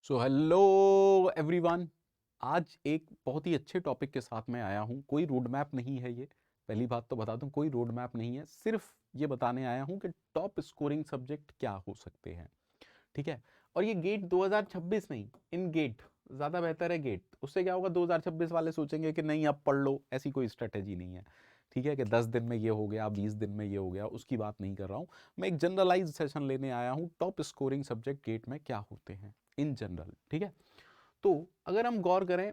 So hello everyone. आज एक बहुत ही अच्छे टॉपिक के साथ मैं आया हूँ। कोई रोड मैप नहीं है ये, पहली बात तो बता दूँ, कोई रोड मैप नहीं है। सिर्फ ये बताने आया हूँ कि टॉप स्कोरिंग सब्जेक्ट क्या हो सकते हैं, ठीक है। और ये गेट 2026 नहीं, इन गेट ज़्यादा बेहतर है। गेट उससे क्या होगा, 2026 वाले सोचेंगे कि नहीं अब पढ़ लो, ऐसी कोई स्ट्रेटेजी नहीं है, ठीक है। कि 10 दिन में ये हो गया, 20 दिन में ये हो गया, उसकी बात नहीं कर रहा हूँ मैं। एक जनरलाइज सेशन लेने आया हूँ, टॉप स्कोरिंग सब्जेक्ट गेट में क्या होते हैं इन जनरल, ठीक है। तो अगर हम गौर करें,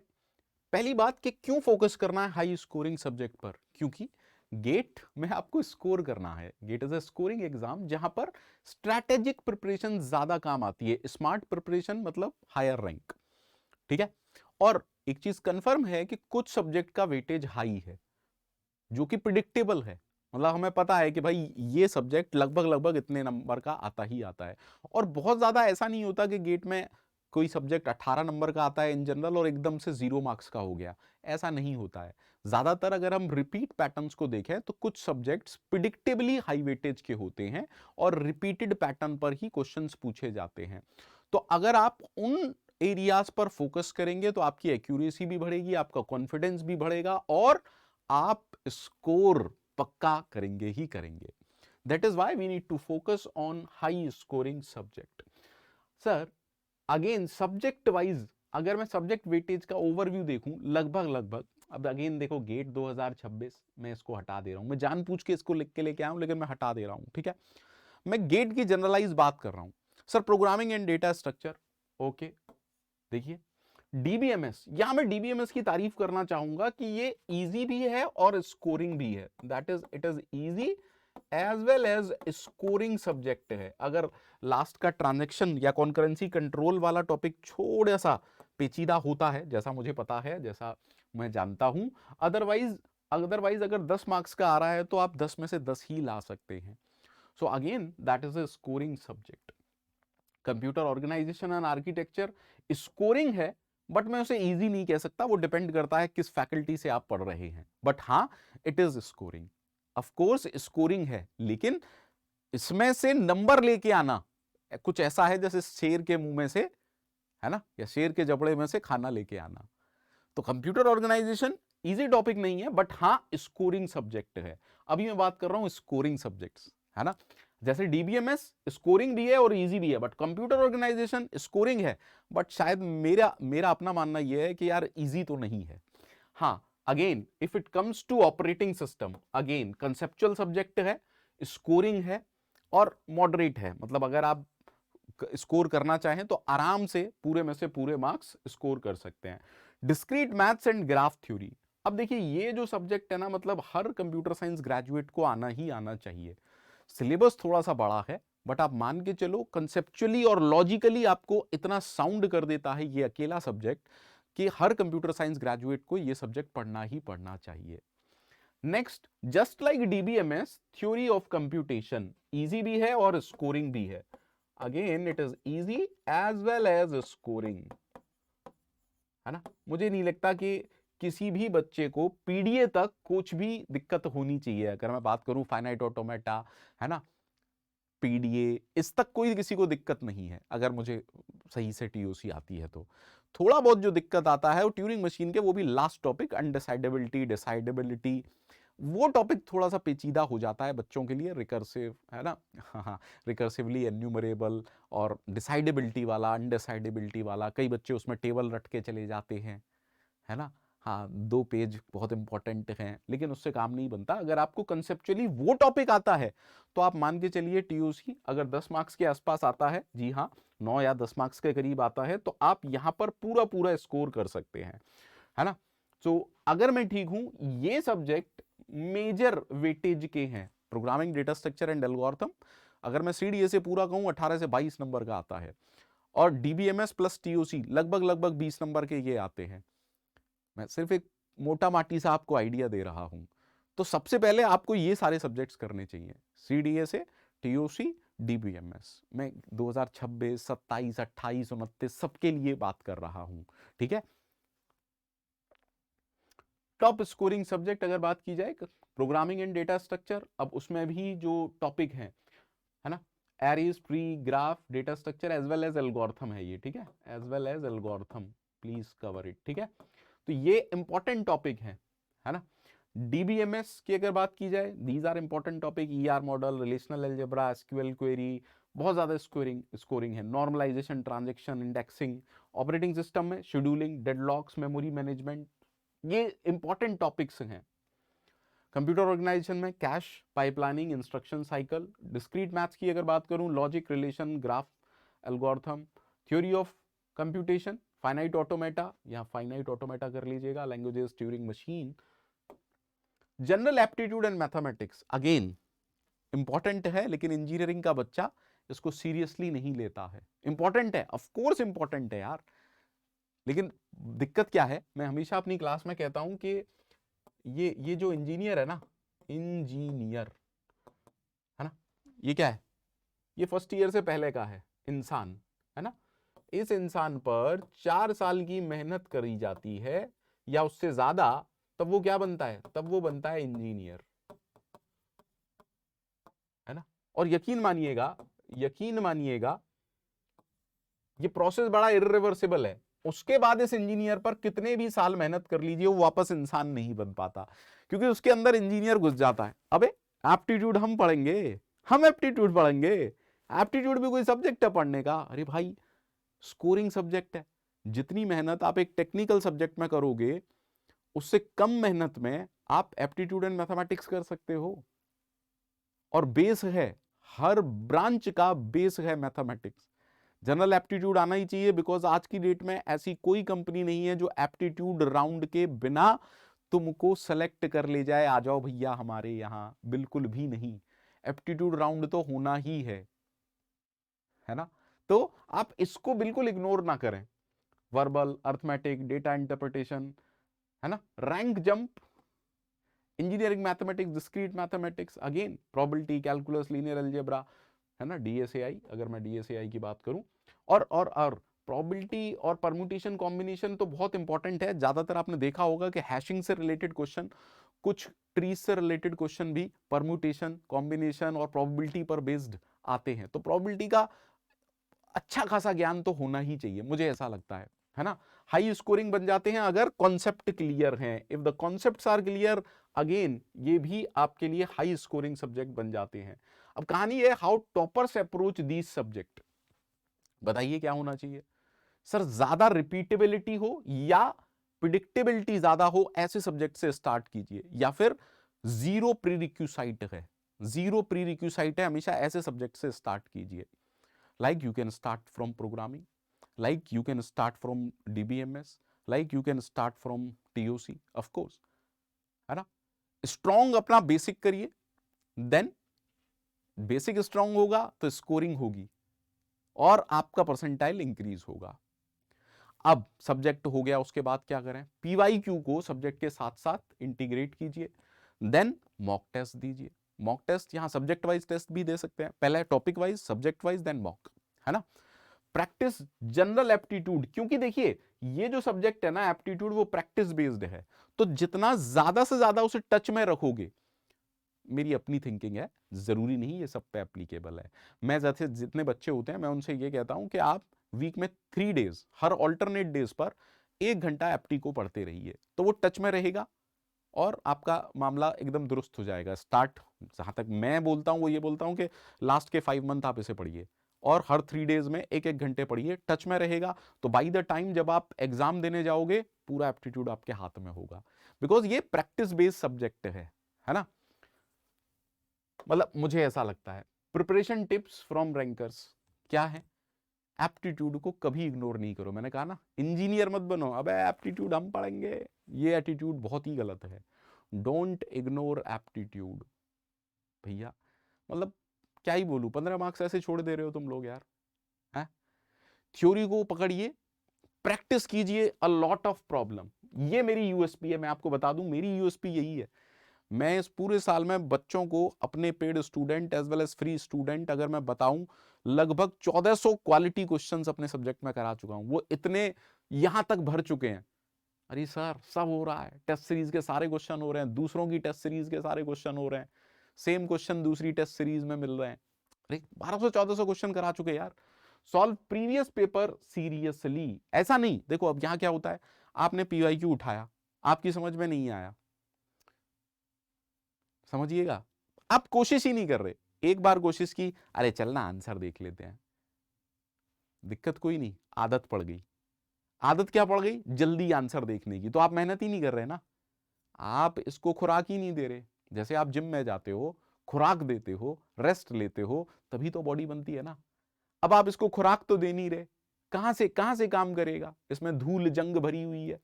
पहली बात कि क्यों फोकस करना है हाई स्कोरिंग सब्जेक्ट पर, क्योंकि गेट में आपको स्कोर करना है। GATE is a scoring exam जहां पर स्ट्रैटेजिक प्रिपरेशन ज्यादा काम आती है। स्मार्ट प्रिपरेशन मतलब हायर रैंक, ठीक है। और एक चीज कंफर्म है कि कुछ सब्जेक्ट का वेटेज हाई है जो कि प्रिडिक्टेबल है। मतलब हमें पता है कि भाई ये सब्जेक्ट लगभग लगभग इतने नंबर का आता ही आता है। और बहुत ज्यादा ऐसा नहीं होता कि गेट में कोई सब्जेक्ट 18 नंबर का आता है इन जनरल और एकदम से 0 मार्क्स का हो गया, ऐसा नहीं होता है। ज्यादातर अगर हम रिपीट पैटर्न्स को देखें तो कुछ सब्जेक्ट्स प्रिडिक्टेबली हाई वेटेज के होते हैं और रिपीटेड पैटर्न पर ही क्वेश्चंस पूछे जाते हैं। तो अगर आप उन एरियाज पर फोकस करेंगे तो आपकी एक्यूरेसी भी बढ़ेगी, आपका कॉन्फिडेंस भी बढ़ेगा और आप स्कोर पक्का करेंगे ही करेंगे। That is why we need to focus on high scoring subject. Sir again subject wise अगर मैं सब्जेक्ट वेटेज का ओवरव्यू देखूं, लगभग लगभग, अब अगेन देखो गेट 2026 मैं इसको हटा दे रहा हूं, मैं जानबूझ के इसको लिख के लेके आया हूं लेकिन मैं हटा दे रहा हूं, ठीक है। मैं गेट की जनरलाइज बात कर रहा हूं। Sir programming and data structure, okay. देखिए डीबीएमएस, यहां मैं डीबीएमएस की तारीफ करना चाहूंगा कि ये इजी भी है और स्कोरिंग भी है। That is it is easy as well as scoring subject है। अगर लास्ट का ट्रांजैक्शन या कॉन्करेंसी कंट्रोल वाला टॉपिक थोड़ा सा पेचीदा होता है, जैसा मुझे पता है, जैसा मैं जानता हूं, अदरवाइज अदरवाइज अगर 10 मार्क्स का आ रहा है तो आप 10 में से 10 ही ला सकते हैं। So again that is a scoring subject. Computer organisation and architecture scoring है, बट मैं उसे इजी नहीं कह सकता, वो डिपेंड करता है किस फैकल्टी से आप पढ़ रहे हैं। बट हाँ, it is scoring, of course scoring है, लेकिन इसमें से नंबर लेके आना कुछ ऐसा है जैसे शेर के मुंह में से, है ना, या शेर के जबड़े में से खाना लेके आना। तो कंप्यूटर ऑर्गेनाइजेशन इजी टॉपिक नहीं है, बट हाँ स्कोरिंग सब्जेक्ट है। अभी मैं बात कर रहा हूं स्कोरिंग सब्जेक्ट्स, है ना। जैसे डीबीएमएस स्कोरिंग भी है और इजी भी है, बट कंप्यूटर ऑर्गेनाइजेशन स्कोरिंग है, बट शायद मेरा मेरा अपना मानना यह है कि यार इजी तो नहीं है। हाँ, again if it comes to operating system, again conceptual subject है, स्कोरिंग है और मॉडरेट है। मतलब अगर आप स्कोर करना चाहें तो आराम से पूरे में से पूरे मार्क्स स्कोर कर सकते हैं। Discrete maths and graph theory, अब देखिए ये जो सब्जेक्ट है ना, मतलब हर कंप्यूटर साइंस ग्रेजुएट को आना ही आना चाहिए। सिलेबस थोड़ा सा बड़ा है, बट आप मान के चलो कंसेप्चुअली और लॉजिकली आपको इतना साउंड कर देता है ये अकेला सब्जेक्ट कि हर कंप्यूटर साइंस ग्रेजुएट को ये सब्जेक्ट पढ़ना ही पढ़ना चाहिए। Next, just like DBMS, theory of computation easy भी है और स्कोरिंग भी है। Again it is easy as well as scoring, है ना। मुझे नहीं लगता कि किसी भी बच्चे को पीडीए तक कुछ भी दिक्कत होनी चाहिए। अगर मैं बात करूं फाइनाइट ऑटोमेटा, है ना, पीडीए, इस तक कोई किसी को दिक्कत नहीं है अगर मुझे सही से टीओसी आती है तो। थोड़ा बहुत जो दिक्कत आता है वो ट्यूरिंग मशीन के, वो भी लास्ट टॉपिक अनडिसाइडेबिलिटी डिसाइडेबिलिटी, वो टॉपिक थोड़ा सा पेचीदा हो जाता है बच्चों के लिए। रिकर्सिव, है ना, हाँ, रिकर्सिवली एन्यूमरेबल और डिसाइडेबिलिटी वाला, अनडिसाइडेबिलिटी वाला, कई बच्चे उसमें टेबल रट के चले जाते हैं, है ना। हाँ, 2 पेज बहुत इंपॉर्टेंट हैं लेकिन उससे काम नहीं बनता। अगर आपको कंसेप्चुअली वो टॉपिक आता है तो आप मान के चलिए टीओसी अगर 10 मार्क्स के आसपास आता है, जी हाँ 9 या 10 मार्क्स के करीब आता है, तो आप यहां पर पूरा पूरा स्कोर कर सकते हैं, है ना। तो अगर मैं ठीक हूं, ये सब्जेक्ट मेजर वेटेज के हैं। Programming, data structure and algorithm, अगर मैं सीडीए से पूरा कहूं 18 से 22 नंबर का आता है, और डीबीएमएस प्लस टीओसी लगभग लगभग 20 नंबर के ये आते हैं। मैं सिर्फ एक मोटा माटी सा आपको आइडिया दे रहा हूं। तो सबसे पहले आपको ये सारे सब्जेक्ट्स करने चाहिए, सीडीए से टीओसी, डीबीएमएस। मैं 2026, 27, 28, 29 सबके लिए बात कर रहा हूं, ठीक है। टॉप स्कोरिंग सब्जेक्ट अगर बात की जाए, प्रोग्रामिंग एंड डेटा स्ट्रक्चर, अब उसमें भी जो टॉपिक है ना, arrays, tree, graph, data structure as well as algorithm है ये, ठीक है, as well as algorithm, please cover it, ठीक है। तो ये इंपॉर्टेंट टॉपिक है ना। डीबीएमएस की अगर बात की जाए, these are important topic, ER model, relational algebra, SQL query, बहुत ज्यादा स्कोरिंग है, normalisation, transaction, indexing, operating system में शेड्यूलिंग, डेडलॉक्स, मेमोरी मैनेजमेंट, ये इंपॉर्टेंट टॉपिक्स हैं। कंप्यूटर ऑर्गेनाइजेशन में cache, pipelining, instruction cycle, discrete maths की अगर बात करूं, logic, relation, graph, algorithm, theory of computation, finite automata, यहां फाइनाइट ऑटोमेटा कर लीजिएगा, languages, Turing machine, general aptitude and mathematics, again important है, लेकिन इंजीनियरिंग का बच्चा इसको सीरियसली नहीं लेता है। इंपॉर्टेंट है, ऑफ कोर्स इंपॉर्टेंट है यार, लेकिन दिक्कत क्या है, मैं हमेशा अपनी क्लास में कहता हूं कि ये जो इंजीनियर है ना, इंजीनियर है ना, ये क्या है, ये फर्स्ट ईयर से पहले का है इंसान, है ना। इस इंसान पर 4 साल की मेहनत करी जाती है या उससे ज्यादा, तब वो क्या बनता है, तब वो बनता है इंजीनियर, है ना। और यकीन मानिएगा ये प्रोसेस बड़ा इर्रिवर्सिबल है। उसके बाद इस इंजीनियर पर कितने भी साल मेहनत कर लीजिए, वो वापस इंसान नहीं बन पाता, क्योंकि उसके अंदर इंजीनियर घुस जाता है। अबे एप्टीट्यूड हम पढ़ेंगे, हम एप्टीट्यूड पढ़ेंगे, एप्टीट्यूड भी कोई सब्जेक्ट है पढ़ने का? अरे भाई स्कोरिंग सब्जेक्ट है। जितनी मेहनत आप एक टेक्निकल सब्जेक्ट में करोगे, उससे कम मेहनत में आप एप्टीट्यूड एंड मैथमेटिक्स कर सकते हो। और बेस है, हर ब्रांच का बेस है मैथमेटिक्स। जनरल एप्टीट्यूड आना ही चाहिए, बिकॉज आज की डेट में ऐसी कोई कंपनी नहीं है जो एप्टीट्यूड राउंड के बिना तुमको सेलेक्ट कर ले जाए, आ जाओ भैया हमारे यहां, बिल्कुल भी नहीं। एप्टीट्यूड राउंड तो होना ही है ना। तो आप इसको बिल्कुल इग्नोर ना करें। वर्बल, अर्थमेटिक, डेटा इंटरप्रिटेशन, है ना, rank jump, engineering mathematics, discrete mathematics, again probability, calculus, linear algebra, है ना, डीएसएआई, अगर मैं डीएसएआई की बात करूं, और प्रोबेबिलिटी और परम्यूटेशन कॉम्बिनेशन तो बहुत इंपॉर्टेंट है। ज्यादातर आपने देखा होगा कि हैशिंग से रिलेटेड क्वेश्चन, कुछ ट्रीज से रिलेटेड क्वेश्चन भी परम्यूटेशन, कॉम्बिनेशन और प्रोबेबिलिटी पर बेस्ड आते हैं। तो प्रोबेबिलिटी का अच्छा खासा ज्ञान तो होना ही चाहिए, मुझे ऐसा लगता है ना। हाई स्कोरिंग बन जाते हैं अगर कॉन्सेप्ट क्लियर हैं। If the concepts are clear, again ये भी आपके लिए हाई स्कोरिंग सब्जेक्ट बन जाते हैं। अब कहानी है how toppers approach these subject. बताइए क्या होना चाहिए सर? ज्यादा रिपीटेबिलिटी हो या प्रिडिक्टेबिलिटी ज्यादा हो, ऐसे सब्जेक्ट से स्टार्ट कीजिए, या फिर जीरो प्रीरिक्विसाइट है, जीरो प्रीरिक्विसाइट है, हमेशा ऐसे सब्जेक्ट से स्टार्ट कीजिए। Like you can start from programming, like you can start from DBMS, like you can start from TOC, of course, है ना। स्ट्रॉन्ग अपना बेसिक करिए, देन बेसिक स्ट्रॉन्ग होगा तो स्कोरिंग होगी और आपका परसेंटाइल इंक्रीज होगा। अब सब्जेक्ट हो गया, उसके बाद क्या करें? PYQ को सब्जेक्ट के साथ साथ इंटीग्रेट कीजिए, देन मॉक टेस्ट दीजिए। मॉक टेस्ट यहां सब्जेक्ट वाइज टेस्ट भी दे सकते हैं, पहले topic wise, subject wise, then mock, है ना। प्रैक्टिस जनरल एप्टीट्यूड, क्योंकि देखिए ये जो सब्जेक्ट है ना एप्टीट्यूड, वो प्रैक्टिस बेस्ड है, तो जितना ज्यादा से ज्यादा उसे टच में रखोगे, मेरी अपनी थिंकिंग है, जरूरी नहीं ये सब पे एप्लीकेबल है। मैं जैसे जितने बच्चे होते हैं मैं उनसे ये कहता हूं कि आप वीक में 3 डेज, हर ऑल्टरनेट डेज पर 1 घंटा एप्टी को पढ़ते रहिए, तो वो टच में रहेगा और आपका मामला एकदम दुरुस्त हो जाएगा। स्टार्ट, जहां तक मैं बोलता हूं वो ये बोलता हूं कि लास्ट के 5 मंथ आप इसे पढ़िए और हर 3 डेज में 1-1 घंटे पढ़िए, टच में रहेगा, तो बाई द टाइम जब आप एग्जाम देने जाओगे पूरा एप्टीट्यूड आपके हाथ में होगा, बिकॉज ये प्रैक्टिस बेस्ड सब्जेक्ट है ना। मतलब मुझे ऐसा लगता है। प्रिपरेशन टिप्स फ्रॉम रैंकर्स क्या है? एप्टीट्यूड को कभी इग्नोर नहीं करो। मैंने कहा ना, इंजीनियर मत बनो, अबे एप्टीट्यूड हम पढ़ेंगे, ये एटीट्यूड बहुत ही गलत है। डोंट इग्नोर एप्टीट्यूड भैया। मतलब क्या ही बोलूं, 15 मार्क्स ऐसे छोड़ दे रहे हो तुम लोग यार, है। थ्योरी को पकड़िए, प्रैक्टिस कीजिए, अ लॉट ऑफ प्रॉब्लम। ये मेरी यूएसपी है, मैं आपको बता दूं, मेरी यूएसपी यही है। मैं इस पूरे साल में बच्चों को, अपने paid student as well as free student, अगर मैं बताऊं, लगभग 1400 क्वालिटी क्वेश्चंस अपने सब्जेक्ट में करा चुका हूं। वो इतने यहां तक भर चुके हैं। अरे सर सब हो रहा है, टेस्ट सीरीज के सारे क्वेश्चन हो रहे हैं, दूसरों की टेस्ट सीरीज के सारे क्वेश्चन हो रहे हैं, सेम क्वेश्चन दूसरी टेस्ट सीरीज में मिल रहे हैं। अरे 1200-1400 क्वेश्चन करा चुके यार। Solve previous paper seriously. ऐसा नहीं, देखो अब यहां क्या होता है, आपने पीवाईक्यू उठाया, आपकी समझ में नहीं आया, समझिएगा, आप कोशिश ही नहीं कर रहे। एक बार कोशिश की, अरे चलना आंसर देख लेते हैं, दिक्कत कोई नहीं, आदत पड़ गई। आदत क्या पड़ गई? जल्दी आंसर देखने की। तो आप मेहनत ही नहीं कर रहे ना, आप इसको खुराक ही नहीं दे रहे। जैसे आप जिम में जाते हो, खुराक देते हो, रेस्ट लेते हो, तभी तो बॉडी बनती है ना। अब आप इसको खुराक तो दे नहीं रहे, कहां से काम करेगा? इसमें धूल जंग भरी हुई है।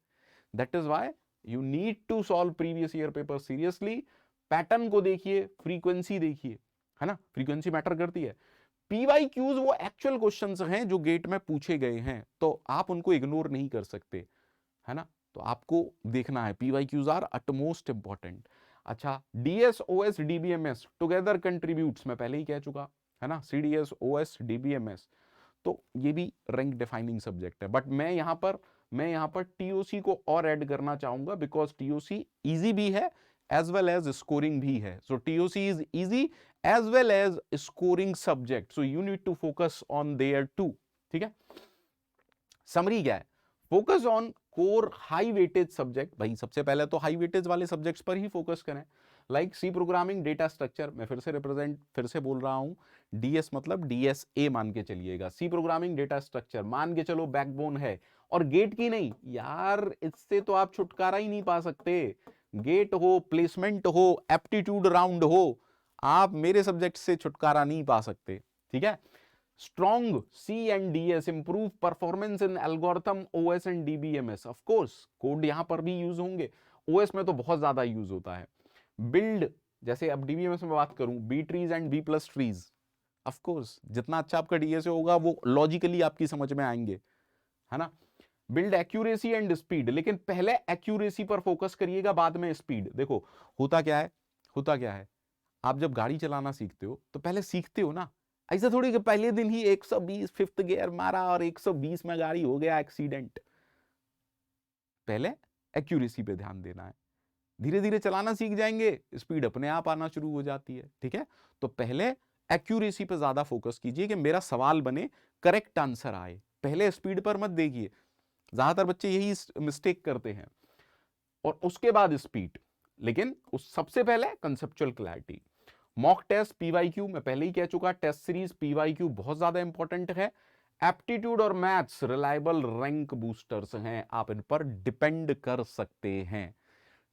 That is why you need to solve previous year paper seriously. Pattern को देखिए, फ्रीक्वेंसी देखिए, है ना, फ्रीक्वेंसी मैटर करती है। पीवाईक्यूज वो एक्चुअल क्वेश्चंस हैं जो गेट में पूछे गए हैं, तो आप उनको इग्नोर नहीं कर सकते, है ना। तो आपको देखना है, पीवाईक्यूज आर अटमोस्ट इंपॉर्टेंट। अच्छा, DS OS DBMS together contributes, मैं पहले ही कह चुका, है ना, सीडीएस ओएस डीबीएमएस, तो ये भी रैंक डिफाइनिंग सब्जेक्ट है। बट मैं यहां पर टीओसी को और ऐड करना चाहूंगा, बिकॉज टीओसी इजी भी है एज वेल एज स्कोरिंग भी है। So TOC is easy as well as scoring subject, so you need to focus on there too. ठीक है, समरी क्या है? Focus on core high weightage subject. भाई सबसे पहले तो हाई वेटेज वाले सब्जेक्ट्स पर ही फोकस करें, like C programming, data structure. मैं फिर से बोल रहा हूं, डीएस मतलब डीएसए मान के चलिएगा, सी प्रोग्रामिंग डेटा स्ट्रक्चर मान के चलो, बैकबोन है। और गेट की नहीं यार, इससे तो आप छुटकारा ही नहीं पा सकते। गेट हो, प्लेसमेंट हो, एप्टीट्यूड राउंड हो, आप मेरे सब्जेक्ट से छुटकारा नहीं पा सकते। ठीक है, strong C and DS, improve performance in algorithm, OS and DBMS। of course code यहां पर भी यूज होंगे, OS में तो बहुत ज्यादा यूज होता है। बिल्ड, जैसे अब DBMS में बात करूं, B trees and B plus trees, of course जितना अच्छा आपका डीएसए होगा वो लॉजिकली आपकी समझ में आएंगे, है ना। बिल्ड एक्यूरेसी एंड स्पीड, लेकिन पहले एक्यूरेसी पर फोकस करिएगा, बाद में स्पीड। देखो होता क्या है, आप जब गाड़ी चलाना सीखते हो तो पहले सीखते हो ना, ऐसा थोड़ी कि पहले दिन ही 120 फिफ्थ गियर मारा और 120 में गाड़ी हो गया एक्सीडेंट। पहले एक्यूरेसी पे ध्यान देना है, धीरे धीरे चलाना सीख जाएंगे, स्पीड अपने आप आना शुरू हो जाती है। ठीक है, तो पहले एक्यूरेसी पे ज्यादा फोकस कीजिए कि मेरा सवाल बने, करेक्ट आंसर आए, पहले स्पीड पर मत देखिए। ज्यादातर बच्चे यही मिस्टेक करते हैं, और उसके बाद स्पीड। लेकिन उस सबसे पहले conceptual clarity. Mock test, PYQ, मैं पहले ही कह चुका, टेस्ट सीरीज, पीवाईक्यू बहुत ज्यादा इंपॉर्टेंट है। एप्टीट्यूड और मैथ्स रिलायबल रैंक बूस्टर्स हैं, आप इन पर डिपेंड कर सकते हैं।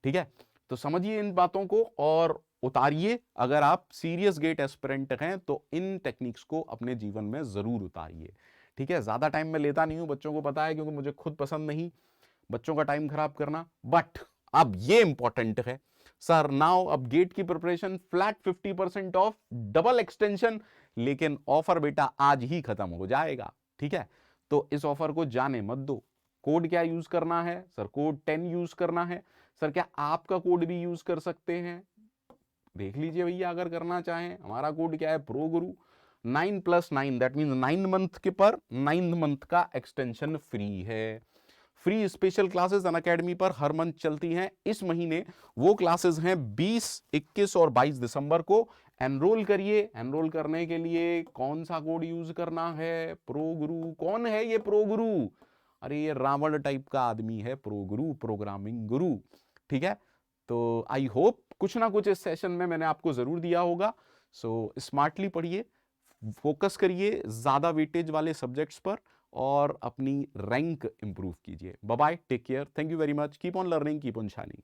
ठीक है, तो समझिए इन बातों को और उतारिए। अगर आप सीरियस गेट एस्पिरेंट हैं तो इन टेक्निक्स को अपने जीवन में जरूर उतारिए। ठीक है, ज्यादा टाइम मैं लेता नहीं हूं, बच्चों को पता है, क्योंकि मुझे खुद पसंद नहीं बच्चों का टाइम खराब करना। बट अब ये इंपॉर्टेंट है सर, नाउ अब गेट की preparation flat 50% of, double extension, लेकिन ऑफर बेटा आज ही खत्म हो जाएगा। ठीक है, तो इस ऑफर को जाने मत दो। कोड क्या यूज करना है सर? कोड 10 यूज करना है सर। क्या आपका कोड भी यूज कर सकते हैं? देख लीजिए भैया, अगर करना चाहें। हमारा कोड क्या है? Pro Guru 9+9, that mean 9 month के पर 9 मंथ का एक्सटेंशन फ्री है। फ्री स्पेशल क्लासेस अनअकैडमी पर हर मंथ चलती हैं। इस महीने वो क्लासेस हैं 20, 21 और 22 दिसंबर को। एनरोल करिए। एनरोल करने के लिए कौन सा कोड यूज करना है? प्रो गुरु। कौन है ये प्रो गुरु? अरे ये रावण टाइप का आदमी है प्रो गुरु, प्रोग्रामिंग गुरु। ठीक है, तो आई होप कुछ ना कुछ इस सेशन में मैंने आपको जरूर दिया होगा। सो स्मार्टली पढ़िए, फोकस करिए ज्यादा वेटेज वाले सब्जेक्ट्स पर, और अपनी रैंक इंप्रूव कीजिए। Bye bye, take care, thank you very much, keep on learning, keep on shining.